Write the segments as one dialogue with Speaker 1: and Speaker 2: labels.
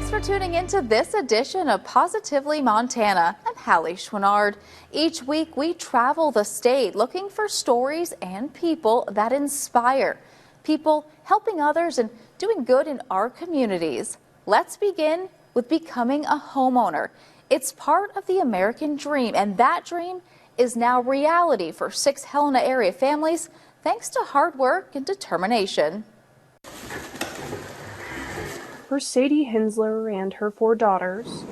Speaker 1: Thanks for tuning into this edition of Positively Montana. I'm Hallie Schwinnard. Each week we travel the state looking for stories and people that inspire. People helping others and doing good in our communities. Let's begin with becoming a homeowner. It's part of the American dream, and that dream is now reality for 6 Helena area families thanks to hard work and determination.
Speaker 2: For Sadie Hensler and her 4 daughters,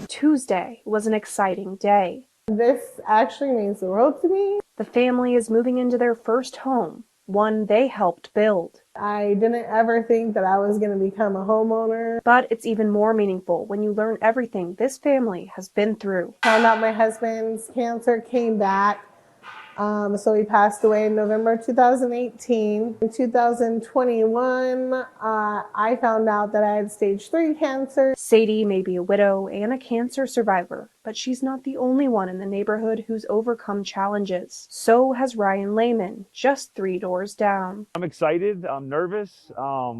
Speaker 2: Tuesday was an exciting day.
Speaker 3: This actually means the world to me.
Speaker 2: The family is moving into their first home, one they helped build.
Speaker 3: I didn't ever think that I was going to become a homeowner.
Speaker 2: But it's even more meaningful when you learn everything this family has been through.
Speaker 3: Found out my husband's cancer came back. So he passed away in November 2018. In 2021, I found out that I had stage 3 cancer.
Speaker 2: Sadie may be a widow and a cancer survivor, but she's not the only one in the neighborhood who's overcome challenges. So has Ryan Lehman, just 3 doors down.
Speaker 4: I'm excited. I'm nervous. I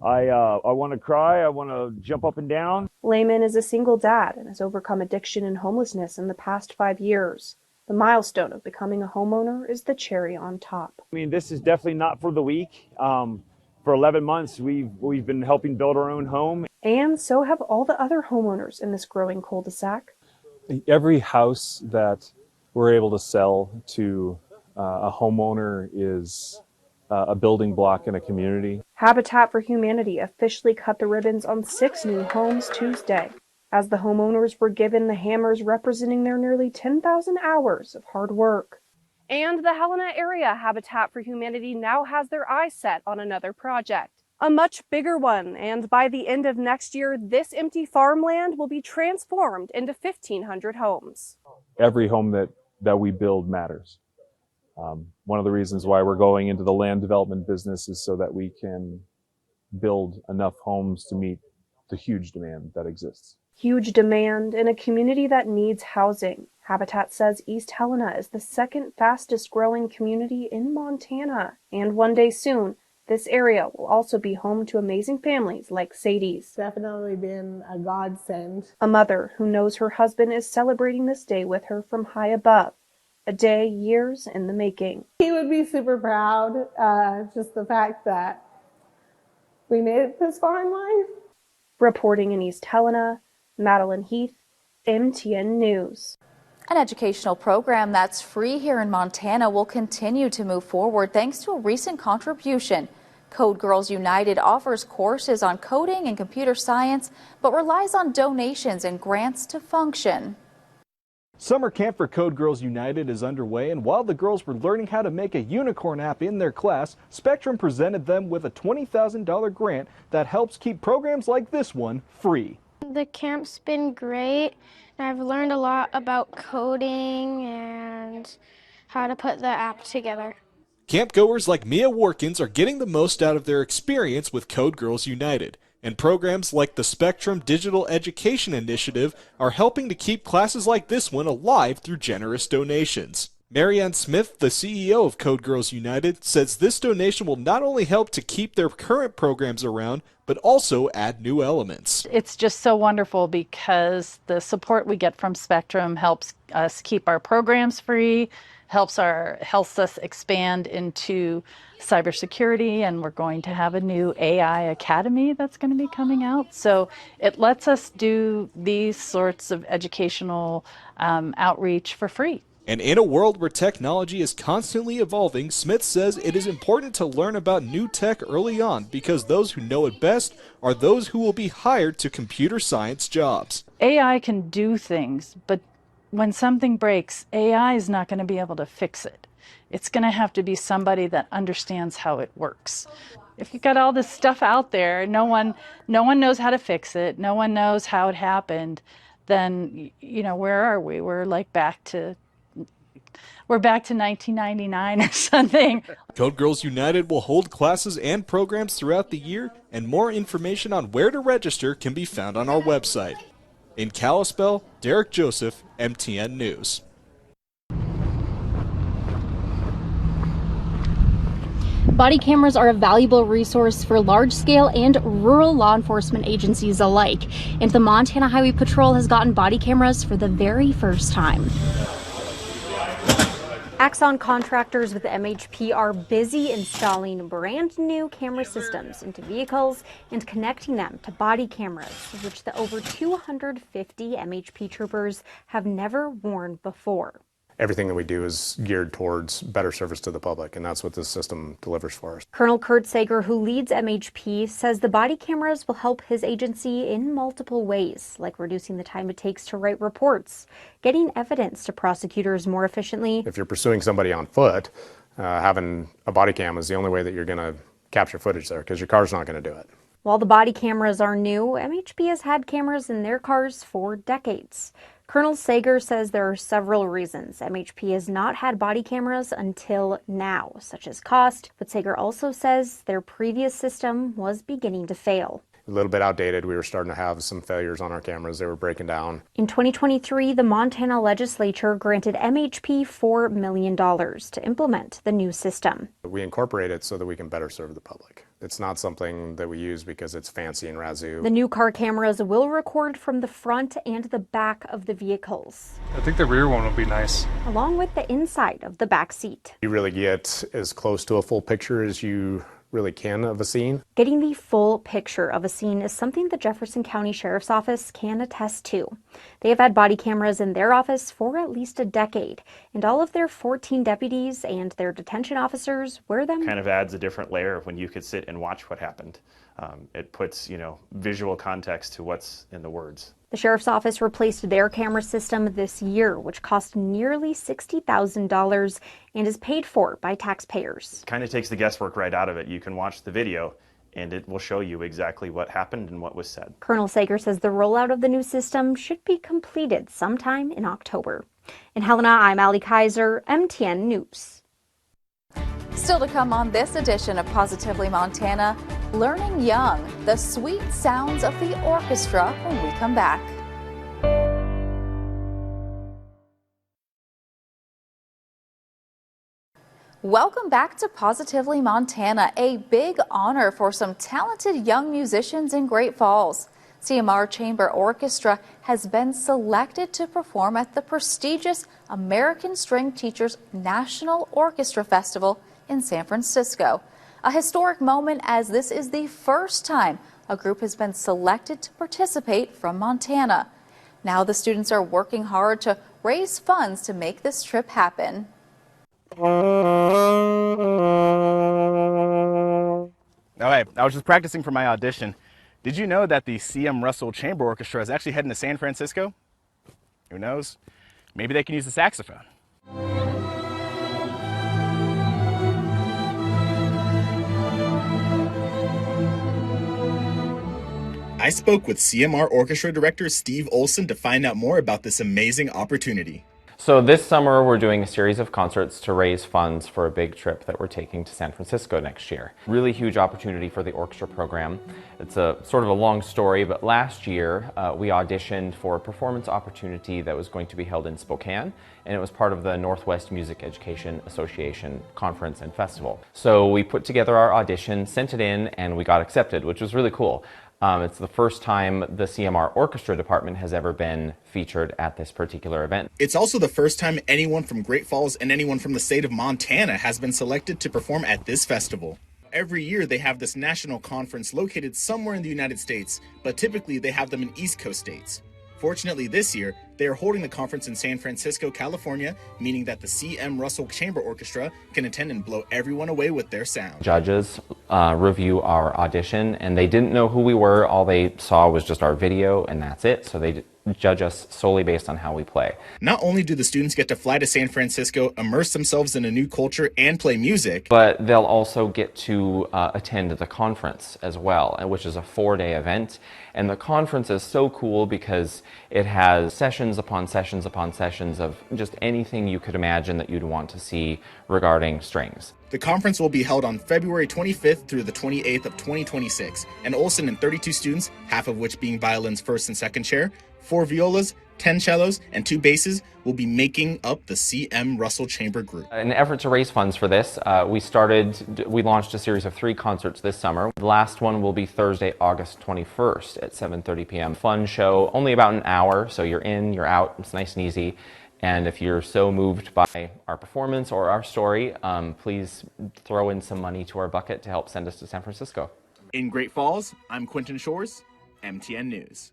Speaker 4: want to cry. I want to jump up and down.
Speaker 2: Lehman is a single dad and has overcome addiction and homelessness in the past 5 years. The milestone of becoming a homeowner is the cherry on top.
Speaker 4: I mean, this is definitely not for the weak. For 11 months, we've been helping build our own home.
Speaker 2: And so have all the other homeowners in this growing cul-de-sac.
Speaker 5: Every house that we're able to sell to a homeowner is a building block in a community.
Speaker 2: Habitat for Humanity officially cut the ribbons on 6 new homes Tuesday, as the homeowners were given the hammers representing their nearly 10,000 hours of hard work. And the Helena area Habitat for Humanity now has their eyes set on another project, a much bigger one, and by the end of next year, this empty farmland will be transformed into 1,500 homes.
Speaker 5: Every home that we build matters. One of the reasons why we're going into the land development business is so that we can build enough homes to meet the huge demand that exists.
Speaker 2: Huge demand in a community that needs housing. Habitat says East Helena is the 2nd fastest growing community in Montana. And one day soon, this area will also be home to amazing families like Sadie's.
Speaker 3: Definitely been a godsend.
Speaker 2: A mother who knows her husband is celebrating this day with her from high above. A day years in the making.
Speaker 3: He would be super proud, just the fact that we made it this far in life.
Speaker 2: Reporting in East Helena, Madeline Heath, MTN News.
Speaker 1: An educational program that's free here in Montana will continue to move forward thanks to a recent contribution. Code Girls United offers courses on coding and computer science, but relies on donations and grants to function.
Speaker 6: Summer camp for Code Girls United is underway, and while the girls were learning how to make a unicorn app in their class, Spectrum presented them with a $20,000 grant that helps keep programs like this one free.
Speaker 7: The camp's been great, and I've learned a lot about coding and how to put the app together.
Speaker 6: Campgoers like Mia Warkins are getting the most out of their experience with Code Girls United, and programs like the Spectrum Digital Education Initiative are helping to keep classes like this one alive through generous donations. Marianne Smith, the CEO of Code Girls United, says this donation will not only help to keep their current programs around, but also add new elements.
Speaker 8: It's just so wonderful because the support we get from Spectrum helps us keep our programs free, helps us expand into cybersecurity, and we're going to have a new AI Academy that's going to be coming out. So it lets us do these sorts of educational outreach for free.
Speaker 6: And in a world where technology is constantly evolving, Smith says it is important to learn about new tech early on because those who know it best are those who will be hired to computer science jobs.
Speaker 8: AI can do things, but when something breaks, AI is not going to be able to fix it. It's going to have to be somebody that understands how it works. If you've got all this stuff out there, no one knows how to fix it, no one knows how it happened, then, where are we? We're back to 1999 or something.
Speaker 6: Code Girls United will hold classes and programs throughout the year, and more information on where to register can be found on our website. In Kalispell, Derek Joseph, MTN News.
Speaker 9: Body cameras are a valuable resource for large-scale and rural law enforcement agencies alike, and the Montana Highway Patrol has gotten body cameras for the very first time.
Speaker 10: Axon contractors with MHP are busy installing brand new camera systems into vehicles and connecting them to body cameras, which the over 250 MHP troopers have never worn before.
Speaker 11: Everything that we do is geared towards better service to the public, and that's what this system delivers for us.
Speaker 10: Colonel Kurt Sager, who leads MHP, says the body cameras will help his agency in multiple ways, like reducing the time it takes to write reports, getting evidence to prosecutors more efficiently.
Speaker 11: If you're pursuing somebody on foot, having a body cam is the only way that you're going to capture footage there, because your car's not going to do it.
Speaker 10: While the body cameras are new, MHP has had cameras in their cars for decades. Colonel Sager says there are several reasons MHP has not had body cameras until now, such as cost, but Sager also says their previous system was beginning to fail.
Speaker 11: A little bit outdated. We were starting to have some failures on our cameras. They were breaking down.
Speaker 10: In 2023, the Montana legislature granted MHP $4 million to implement the new system.
Speaker 11: We incorporate it so that we can better serve the public. It's not something that we use because it's fancy and razoo.
Speaker 10: The new car cameras will record from the front and the back of the vehicles.
Speaker 12: I think the rear one will be nice.
Speaker 10: Along with the inside of the back seat.
Speaker 11: You really get as close to a full picture as you really can of a scene.
Speaker 10: Getting the full picture of a scene is something the Jefferson County Sheriff's Office can attest to. They have had body cameras in their office for at least a decade, and all of their 14 deputies and their detention officers wear them.
Speaker 13: Kind of adds a different layer of when you could sit and watch what happened. It puts, visual context to what's in the words.
Speaker 10: The Sheriff's Office replaced their camera system this year, which cost nearly $60,000 and is paid for by taxpayers.
Speaker 13: Kind of takes the guesswork right out of it. You can watch the video and it will show you exactly what happened and what was said.
Speaker 10: Colonel Sager says the rollout of the new system should be completed sometime in October. In Helena, I'm Allie Kaiser, MTN News.
Speaker 1: Still to come on this edition of Positively Montana, learning young, the sweet sounds of the orchestra when we come back. Welcome back to Positively Montana, a big honor for some talented young musicians in Great Falls. CMR Chamber Orchestra has been selected to perform at the prestigious American String Teachers National Orchestra Festival in San Francisco. A historic moment, as this is the first time a group has been selected to participate from Montana. Now the students are working hard to raise funds to make this trip happen.
Speaker 14: Alright, I was just practicing for my audition. Did you know that the C.M. Russell Chamber Orchestra is actually heading to San Francisco? Who knows? Maybe they can use the saxophone.
Speaker 15: I spoke with CMR Orchestra Director Steve Olson to find out more about this amazing opportunity.
Speaker 16: So this summer we're doing a series of concerts to raise funds for a big trip that we're taking to San Francisco next year. Really huge opportunity for the orchestra program. It's a sort of a long story, but last year we auditioned for a performance opportunity that was going to be held in Spokane, and it was part of the Northwest Music Education Association Conference and Festival. So we put together our audition, sent it in, and we got accepted, which was really cool. It's the first time the CMR Orchestra Department has ever been featured at this particular event.
Speaker 15: It's also the first time anyone from Great Falls and anyone from the state of Montana has been selected to perform at this festival. Every year they have this national conference located somewhere in the United States, but typically they have them in East Coast states. Fortunately this year, they are holding the conference in San Francisco, California, meaning that the C.M. Russell Chamber Orchestra can attend and blow everyone away with their sound.
Speaker 16: Judges review our audition, and they didn't know who we were. All they saw was just our video, and that's it. So they judge us solely based on how we play.
Speaker 15: Not only do the students get to fly to San Francisco, immerse themselves in a new culture, and play music,
Speaker 16: but they'll also get to attend the conference as well, which is a 4-day event. And the conference is so cool because it has sessions upon sessions upon sessions of just anything you could imagine that you'd want to see regarding strings.
Speaker 15: The conference will be held on February 25th through the 28th of 2026, and Olson and 32 students, half of which being violin's first and second chair, 4 violas, 10 cellos, and 2 basses, will be making up the C.M. Russell Chamber Group.
Speaker 16: In an effort to raise funds for this, we launched a series of 3 concerts this summer. The last one will be Thursday, August 21st at 7:30 p.m. Fun show, only about an hour, so you're in, you're out, it's nice and easy. And if you're so moved by our performance or our story, please throw in some money to our bucket to help send us to San Francisco.
Speaker 15: In Great Falls, I'm Quentin Shores, MTN News.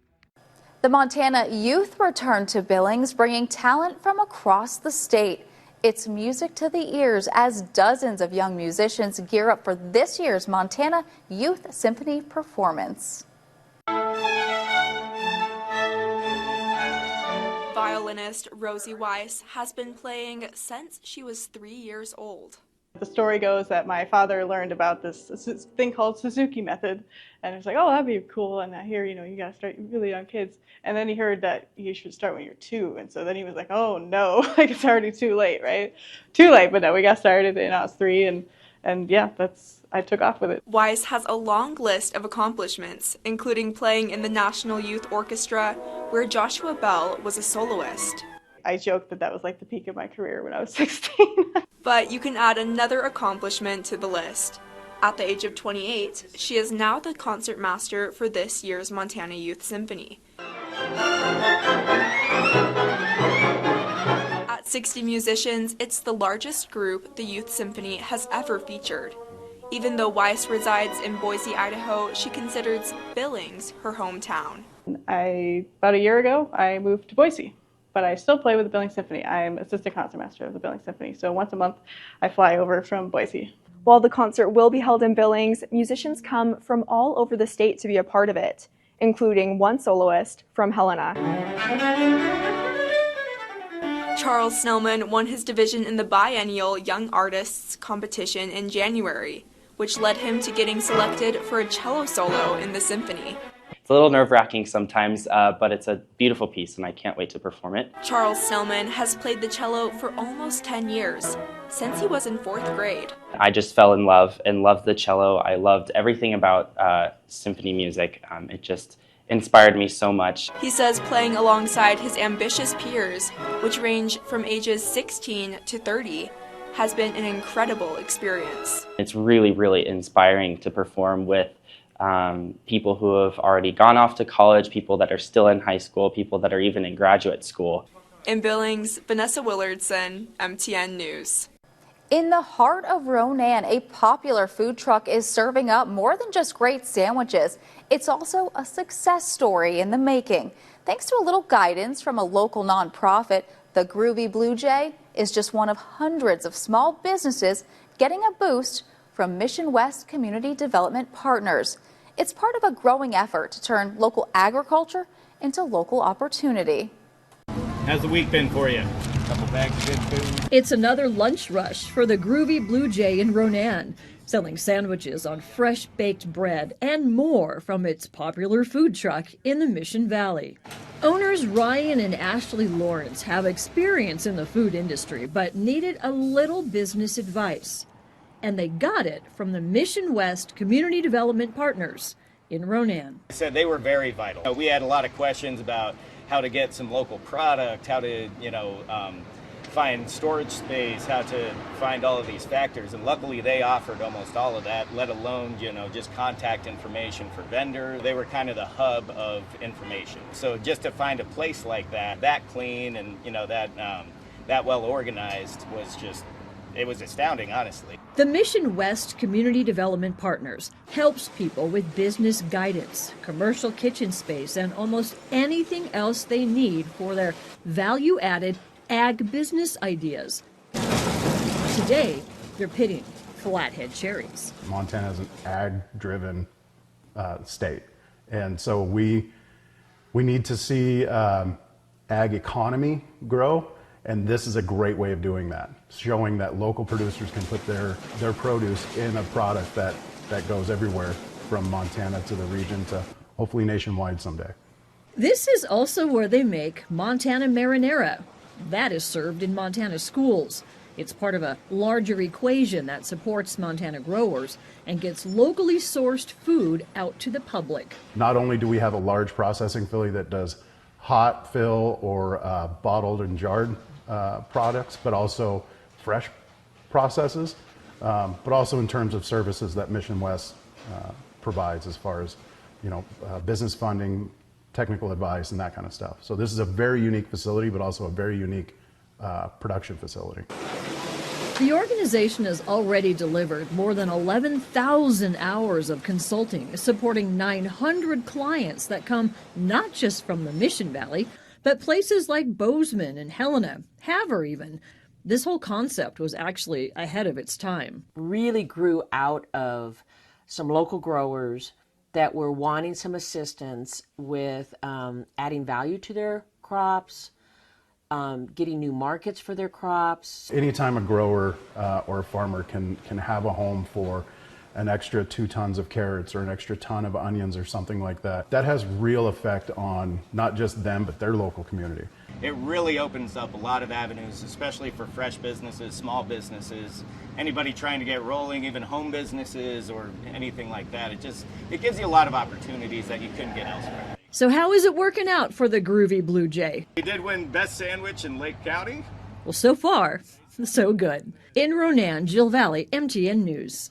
Speaker 1: The Montana youth returned to Billings, bringing talent from across the state. It's music to the ears as dozens of young musicians gear up for this year's Montana Youth Symphony performance.
Speaker 17: Violinist Rosie Weiss has been playing since she was 3 years old.
Speaker 18: The story goes that my father learned about this thing called Suzuki method, and it's like, oh, that'd be cool. And I hear, you gotta start really young kids. And then he heard that you should start when you're 2, and so then he was like, oh no, like it's already too late, right? Too late, but no, we got started and I was 3, and yeah, I took off with it.
Speaker 17: Weiss has a long list of accomplishments, including playing in the National Youth Orchestra, where Joshua Bell was a soloist.
Speaker 18: I joked that was like the peak of my career when I was 16.
Speaker 17: But you can add another accomplishment to the list. At the age of 28, she is now the concertmaster for this year's Montana Youth Symphony. At 60 musicians, it's the largest group the Youth Symphony has ever featured. Even though Weiss resides in Boise, Idaho, she considers Billings her hometown.
Speaker 18: About a year ago, I moved to Boise, but I still play with the Billings Symphony. I'm assistant concertmaster of the Billings Symphony, so once a month I fly over from Boise.
Speaker 19: While the concert will be held in Billings, musicians come from all over the state to be a part of it, including one soloist from Helena.
Speaker 17: Charles Snellman won his division in the biennial Young Artists competition in January, which led him to getting selected for a cello solo in the symphony.
Speaker 20: It's a little nerve-wracking sometimes, but it's a beautiful piece and I can't wait to perform it.
Speaker 17: Charles Snellman has played the cello for almost 10 years, since he was in 4th grade.
Speaker 20: I just fell in love and loved the cello. I loved everything about symphony music. It just inspired me so much.
Speaker 17: He says playing alongside his ambitious peers, which range from ages 16 to 30, has been an incredible experience.
Speaker 20: It's really, really inspiring to perform with people who have already gone off to college, people that are still in high school, people that are even in graduate school.
Speaker 17: In Billings, Vanessa Willardson, MTN News.
Speaker 1: In the heart of Ronan, a popular food truck is serving up more than just great sandwiches. It's also a success story in the making. Thanks to a little guidance from a local nonprofit, the Groovy Blue Jay is just one of hundreds of small businesses getting a boost from Mission West Community Development Partners. It's part of a growing effort to turn local agriculture into local opportunity.
Speaker 21: How's the week been for you? Couple bags of good food.
Speaker 22: It's another lunch rush for the Groovy Blue Jay in Ronan, selling sandwiches on fresh baked bread and more from its popular food truck in the Mission Valley. Owners Ryan and Ashley Lawrence have experience in the food industry but needed a little business advice. And they got it from the Mission West Community Development Partners in Ronan.
Speaker 21: I said they were very vital. We had a lot of questions about how to get some local product, how to, find storage space, how to find all of these factors. And luckily they offered almost all of that, let alone, just contact information for vendors. They were kind of the hub of information. So just to find a place like that clean and, that well organized it was astounding, honestly.
Speaker 22: The Mission West Community Development Partners helps people with business guidance, commercial kitchen space, and almost anything else they need for their value-added ag business ideas. Today, they're pitting flathead cherries.
Speaker 23: Montana is an ag-driven state, and so we need to see ag economy grow. And this is a great way of doing that, showing that local producers can put their produce in a product that goes everywhere from Montana to the region to hopefully nationwide someday.
Speaker 22: This is also where they make Montana marinara. That is served in Montana schools. It's part of a larger equation that supports Montana growers and gets locally sourced food out to the public.
Speaker 23: Not only do we have a large processing facility that does hot fill or bottled and jarred products, but also fresh processes, but also in terms of services that Mission West provides as far as, business funding, technical advice, and that kind of stuff. So this is a very unique facility, but also a very unique production facility.
Speaker 22: The organization has already delivered more than 11,000 hours of consulting, supporting 900 clients that come not just from the Mission Valley, but places like Bozeman and Helena, Havre even. This whole concept was actually ahead of its time.
Speaker 3: Really grew out of some local growers that were wanting some assistance with adding value to their crops, getting new markets for their crops.
Speaker 23: Anytime a grower or a farmer can have a home for an extra 2 tons of carrots or an extra ton of onions or something like that, that has real effect on not just them, but their local community.
Speaker 21: It really opens up a lot of avenues, especially for fresh businesses, small businesses, anybody trying to get rolling, even home businesses or anything like that. It gives you a lot of opportunities that you couldn't get elsewhere.
Speaker 22: So how is it working out for the Groovy Blue Jay?
Speaker 21: We did win Best Sandwich in Lake County.
Speaker 22: Well, so far, so good. In Ronan, Jill Valley, MTN News.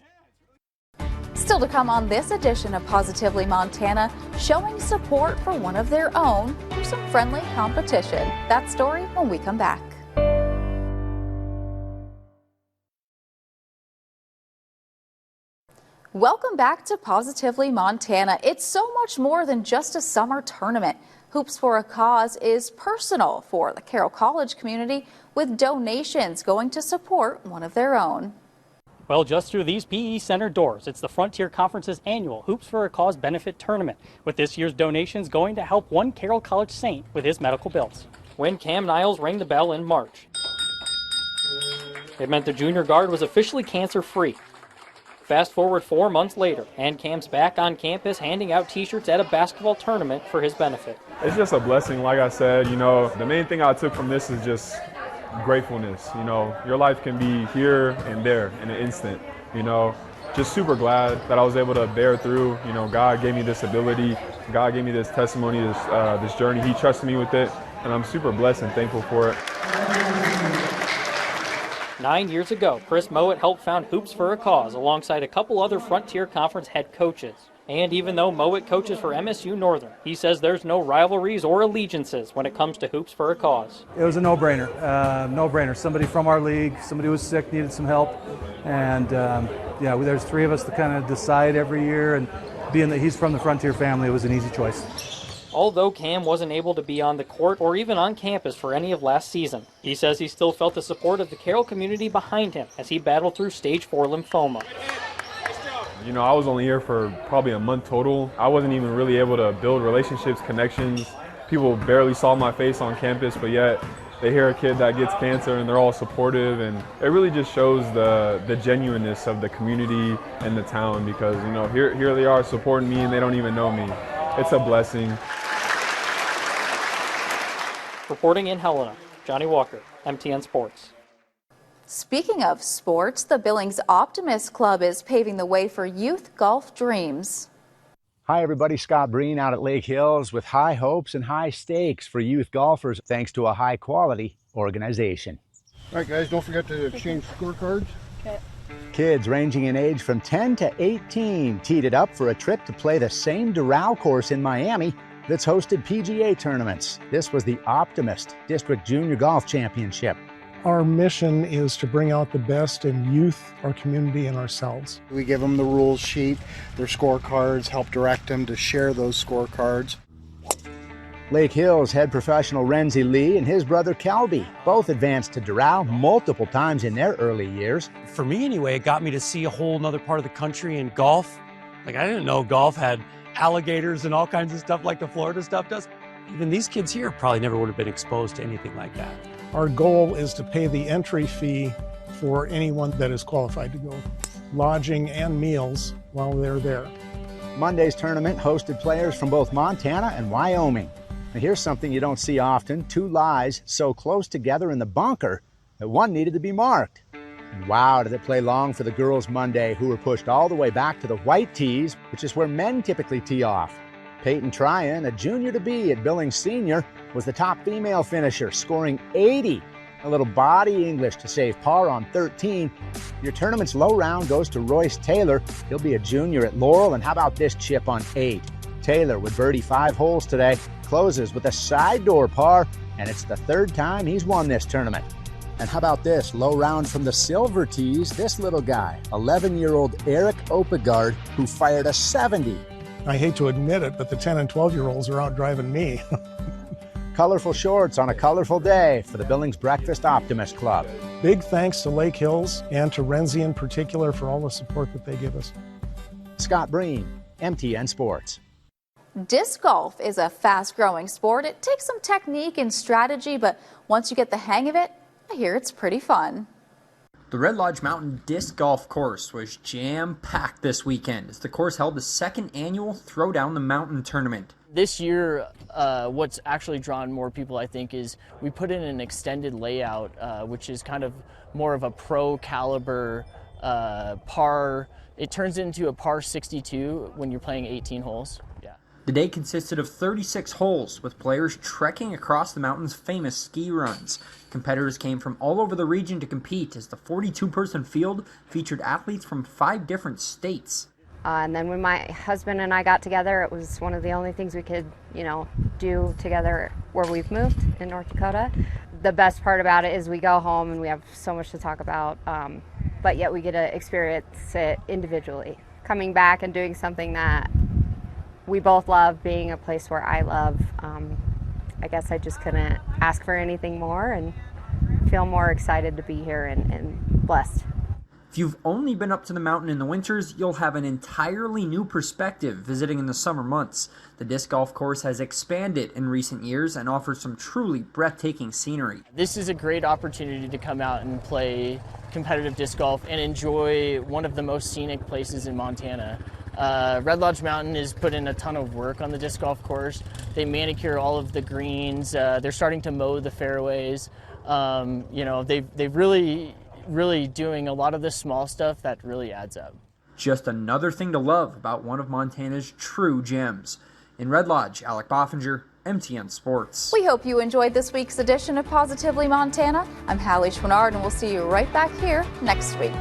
Speaker 1: Still to come on this edition of Positively Montana, showing support for one of their own through some friendly competition. That story when we come back. Welcome back to Positively Montana. It's so much more than just a summer tournament. Hoops for a Cause is personal for the Carroll College community, with donations going to support one of their own.
Speaker 4: Well, just through these PE Center doors, it's the Frontier Conference's annual Hoops for a Cause benefit tournament, with this year's donations going to help one Carroll College Saint with his medical bills. When Cam Niles rang the bell in March, it meant the junior guard was officially cancer-free. Fast forward 4 months later, and Cam's back on campus handing out t-shirts at a basketball tournament for his benefit.
Speaker 5: It's just a blessing, like I said. The main thing I took from this is just gratefulness. Your life can be here and there in an instant. Just super glad that I was able to bear through. God gave me this ability. God gave me this testimony, this journey. He trusted me with it, and I'm super blessed and thankful for it.
Speaker 4: 9 years ago, Chris Mowat helped found Hoops for a Cause alongside a couple other Frontier Conference head coaches. And even though Mowat coaches for MSU Northern, he says there's no rivalries or allegiances when it comes to Hoops for a Cause.
Speaker 24: It was a no-brainer, Somebody from our league, somebody who was sick, needed some help. And there's 3 of us that kind of decide every year. And being that he's from the Frontier family, it was an easy choice.
Speaker 4: Although Cam wasn't able to be on the court or even on campus for any of last season, he says he still felt the support of the Carroll community behind him as he battled through stage 4 lymphoma.
Speaker 5: I was only here for probably a month total. I wasn't even really able to build relationships, connections. People barely saw my face on campus, but yet they hear a kid that gets cancer and they're all supportive, and it really just shows the genuineness of the community and the town, because here they are supporting me and they don't even know me. It's a blessing.
Speaker 4: Reporting in Helena, Johnny Walker, MTN Sports.
Speaker 1: Speaking of sports, the Billings Optimist Club is paving the way for youth golf dreams.
Speaker 25: Hi everybody, Scott Breen out at Lake Hills with high hopes and high stakes for youth golfers thanks to a high quality organization.
Speaker 26: All right guys, don't forget to exchange scorecards.
Speaker 25: Okay. Kids ranging in age from 10 to 18 teed it up for a trip to play the same Doral course in Miami that's hosted PGA tournaments. This was the Optimist District Junior Golf Championship.
Speaker 27: Our mission is to bring out the best in youth, our community, and ourselves.
Speaker 26: We give them the rules sheet, their scorecards, help direct them to share those scorecards.
Speaker 25: Lake Hills head professional Renzi Lee and his brother Calby both advanced to Doral multiple times in their early years.
Speaker 28: For me anyway, it got me to see a whole nother part of the country in golf. I didn't know golf had alligators and all kinds of stuff like the Florida stuff does. Even these kids here probably never would have been exposed to anything like that.
Speaker 27: Our goal is to pay the entry fee for anyone that is qualified to go, lodging and meals while they're there.
Speaker 25: Monday's tournament hosted players from both Montana and Wyoming. Now here's something you don't see often: 2 lies so close together in the bunker that one needed to be marked. And wow, did it play long for the girls Monday, who were pushed all the way back to the white tees, which is where men typically tee off. Peyton Tryon, a junior to be at Billings Senior, was the top female finisher, scoring 80. A little body English to save par on 13. Your tournament's low round goes to Royce Taylor. He'll be a junior at Laurel. And how about this chip on 8? Taylor would birdie 5 holes today, closes with a side door par, and it's the 3rd time he's won this tournament. And how about this low round from the silver tees? This little guy, 11-year-old Eric Opegard, who fired a 70.
Speaker 27: I hate to admit it, but the 10 and 12-year-olds are out driving me.
Speaker 25: Colorful shorts on a colorful day for the Billings Breakfast Optimist Club.
Speaker 27: Big thanks to Lake Hills and to Renzi in particular for all the support that they give us.
Speaker 25: Scott Breen, MTN Sports.
Speaker 1: Disc golf is a fast-growing sport. It takes some technique and strategy, but once you get the hang of it, I hear it's pretty fun.
Speaker 2: The Red Lodge Mountain Disc Golf Course was jam-packed this weekend as the course held the 2nd annual Throw Down the Mountain tournament.
Speaker 6: This year, what's actually drawn more people, I think, is we put in an extended layout, which is kind of more of a pro caliber par. It turns into a par 62 when you're playing 18 holes. Yeah.
Speaker 2: The day consisted of 36 holes, with players trekking across the mountain's famous ski runs. Competitors came from all over the region to compete, as the 42-person field featured athletes from 5 different states.
Speaker 7: And then when my husband and I got together, it was one of the only things we could, do together where we've moved in North Dakota. The best part about it is we go home and we have so much to talk about, but yet we get to experience it individually. Coming back and doing something that we both love, being a place where I love, I guess I just couldn't ask for anything more and feel more excited to be here and blessed.
Speaker 2: If you've only been up to the mountain in the winters, you'll have an entirely new perspective visiting in the summer months. The disc golf course has expanded in recent years and offers some truly breathtaking scenery.
Speaker 6: This is a great opportunity to come out and play competitive disc golf and enjoy one of the most scenic places in Montana. Red Lodge Mountain has put in a ton of work on the disc golf course. They manicure all of the greens. They're starting to mow the fairways. They've really doing a lot of the small stuff that really adds up.
Speaker 2: Just another thing to love about one of Montana's true gems. In Red Lodge, Alec Boffinger, MTN Sports.
Speaker 1: We hope you enjoyed this week's edition of Positively Montana. I'm Hallie Schwinnard, and we'll see you right back here next week.